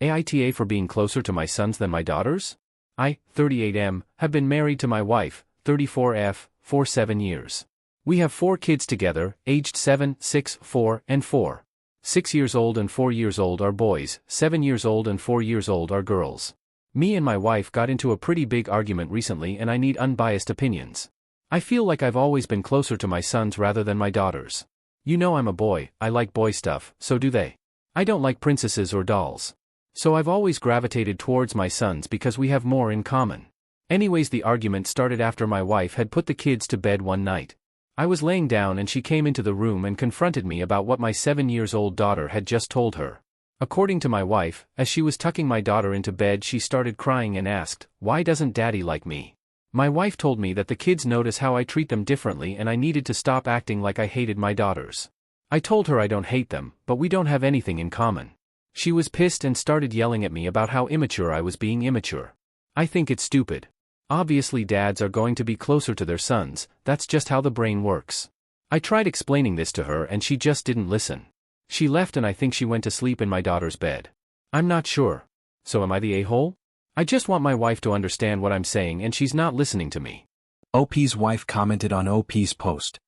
AITA for being closer to my sons than my daughters? I, 38M, have been married to my wife, 34F, for 7 years. We have 4 kids together, aged 7, 6, 4, and 4. 6 years old and 4 years old are boys, 7 years old and 4 years old are girls. Me and my wife got into a pretty big argument recently and I need unbiased opinions. I feel like I've always been closer to my sons rather than my daughters. You know I'm a boy, I like boy stuff, so do they. I don't like princesses or dolls. So I've always gravitated towards my sons because we have more in common. Anyways, the argument started after my wife had put the kids to bed one night. I was laying down and she came into the room and confronted me about what my 7-year-old daughter had just told her. According to my wife, as she was tucking my daughter into bed, she started crying and asked, "Why doesn't Daddy like me?" My wife told me that the kids notice how I treat them differently and I needed to stop acting like I hated my daughters. I told her I don't hate them, but we don't have anything in common. She was pissed and started yelling at me about how immature I was being immature. I think it's stupid. Obviously dads are going to be closer to their sons, that's just how the brain works. I tried explaining this to her and she just didn't listen. She left and I think she went to sleep in my daughter's bed. I'm not sure. So am I the a-hole? I just want my wife to understand what I'm saying and she's not listening to me. OP's wife commented on OP's post.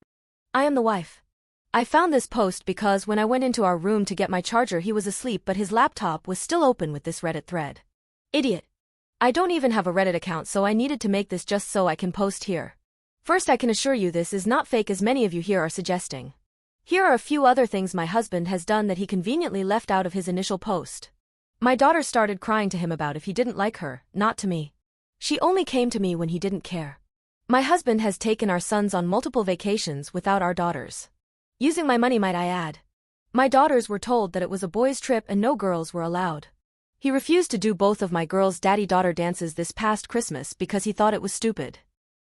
I am the wife. I found this post because when I went into our room to get my charger he was asleep but his laptop was still open with this Reddit thread. Idiot. I don't even have a Reddit account so I needed to make this just so I can post here. First, I can assure you this is not fake as many of you here are suggesting. Here are a few other things my husband has done that he conveniently left out of his initial post. My daughter started crying to him about if he didn't like her, not to me. She only came to me when he didn't care. My husband has taken our sons on multiple vacations without our daughters. Using my money, might I add. My daughters were told that it was a boys' trip and no girls were allowed. He refused to do both of my girls' daddy-daughter dances this past Christmas because he thought it was stupid.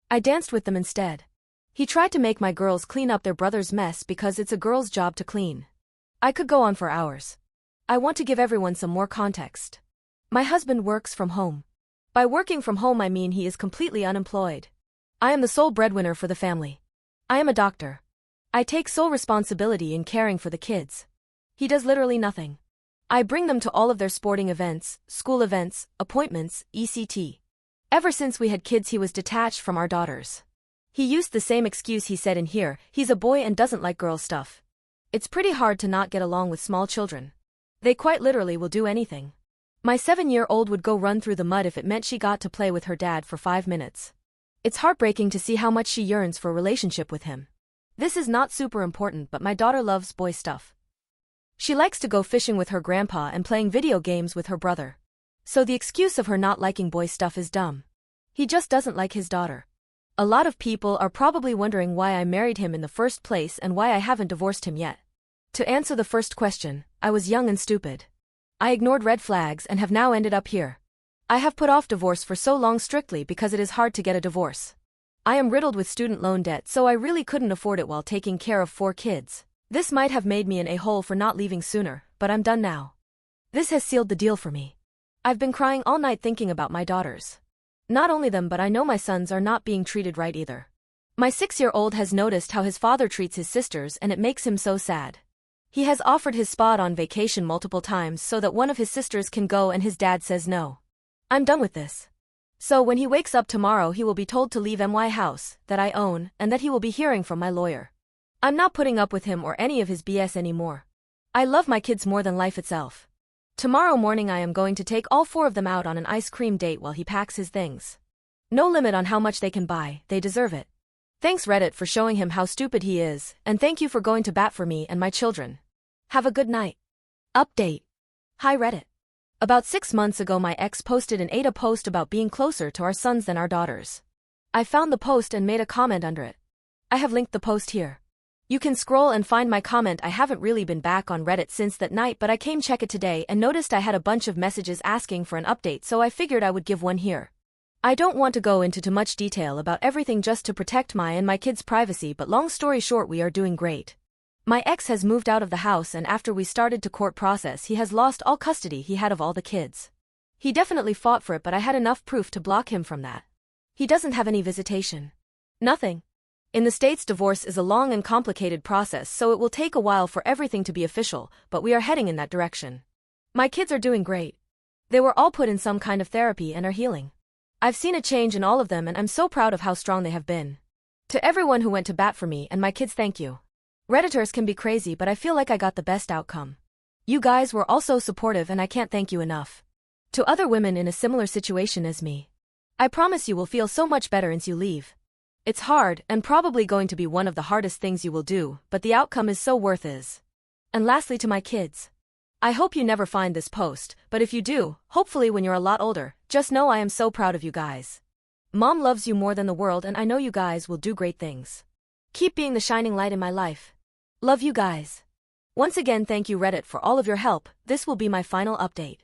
I danced with them instead. He tried to make my girls clean up their brother's mess because it's a girl's job to clean. I could go on for hours. I want to give everyone some more context. My husband works from home. By working from home I mean he is completely unemployed. I am the sole breadwinner for the family. I am a doctor. I take sole responsibility in caring for the kids. He does literally nothing. I bring them to all of their sporting events, school events, appointments, etc. Ever since we had kids he was detached from our daughters. He used the same excuse he said in here, he's a boy and doesn't like girl stuff. It's pretty hard to not get along with small children. They quite literally will do anything. My 7-year-old would go run through the mud if it meant she got to play with her dad for 5 minutes. It's heartbreaking to see how much she yearns for a relationship with him. This is not super important but my daughter loves boy stuff. She likes to go fishing with her grandpa and playing video games with her brother. So the excuse of her not liking boy stuff is dumb. He just doesn't like his daughter. A lot of people are probably wondering why I married him in the first place and why I haven't divorced him yet. To answer the first question, I was young and stupid. I ignored red flags and have now ended up here. I have put off divorce for so long strictly because it is hard to get a divorce. I am riddled with student loan debt so I really couldn't afford it while taking care of 4 kids. This might have made me an a-hole for not leaving sooner, but I'm done now. This has sealed the deal for me. I've been crying all night thinking about my daughters. Not only them but I know my sons are not being treated right either. My 6-year-old has noticed how his father treats his sisters and it makes him so sad. He has offered his spot on vacation multiple times so that one of his sisters can go and his dad says no. I'm done with this. So when he wakes up tomorrow he will be told to leave my house, that I own, and that he will be hearing from my lawyer. I'm not putting up with him or any of his BS anymore. I love my kids more than life itself. Tomorrow morning I am going to take all 4 of them out on an ice cream date while he packs his things. No limit on how much they can buy, they deserve it. Thanks Reddit for showing him how stupid he is, and thank you for going to bat for me and my children. Have a good night. Update. Hi Reddit. About 6 months ago my ex posted an AITA post about being closer to our sons than our daughters. I found the post and made a comment under it. I have linked the post here. You can scroll and find my comment. I haven't really been back on Reddit since that night but I came check it today and noticed I had a bunch of messages asking for an update so I figured I would give one here. I don't want to go into too much detail about everything just to protect my and my kids' privacy but long story short we are doing great. My ex has moved out of the house and after we started to court process he has lost all custody he had of all the kids. He definitely fought for it but I had enough proof to block him from that. He doesn't have any visitation. Nothing. In the States divorce is a long and complicated process so it will take a while for everything to be official, but we are heading in that direction. My kids are doing great. They were all put in some kind of therapy and are healing. I've seen a change in all of them and I'm so proud of how strong they have been. To everyone who went to bat for me and my kids, thank you. Redditors can be crazy, but I feel like I got the best outcome. You guys were all so supportive and I can't thank you enough. To other women in a similar situation as me, I promise you will feel so much better once you leave. It's hard and probably going to be one of the hardest things you will do, but the outcome is so worth it. And lastly, to my kids. I hope you never find this post, but if you do, hopefully when you're a lot older, just know I am so proud of you guys. Mom loves you more than the world and I know you guys will do great things. Keep being the shining light in my life. Love you guys. Once again, thank you Reddit for all of your help. This will be my final update.